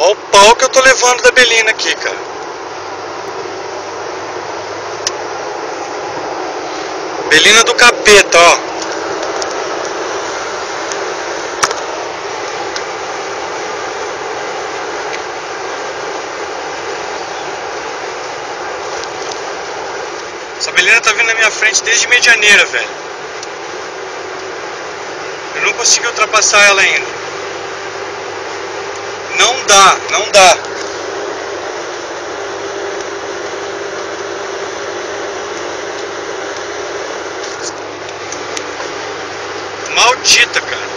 Olha o pau que eu tô levando da Belina aqui, cara. Belina do capeta, ó. Essa Belina tá vindo na minha frente desde Medianeira, velho. Eu não consegui ultrapassar ela ainda. Não dá, não dá. Maldita, cara.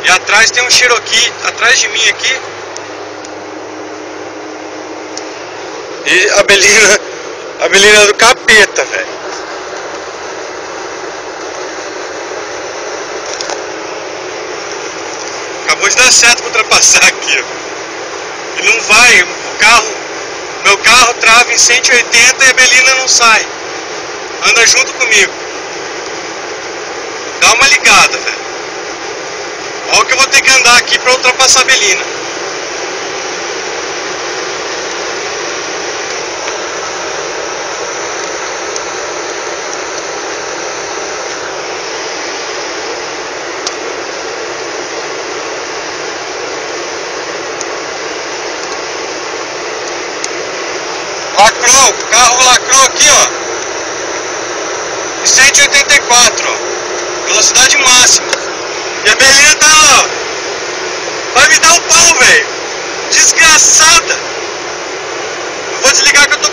E atrás tem um Cherokee, atrás de mim aqui. E a Belina do capeta, velho. Acabou de dar certo pra ultrapassar aqui, ó. E não vai, meu carro trava em 180 e a Belina não sai. Anda junto comigo. Dá uma ligada, velho. Olha o que eu vou ter que andar aqui pra ultrapassar a Belina. Lacrou, o carro lacrou aqui, ó. 184, ó. Velocidade máxima. E a Belina tá lá, ó. Vai me dar um pau, velho. Desgraçada. Eu vou desligar que eu tô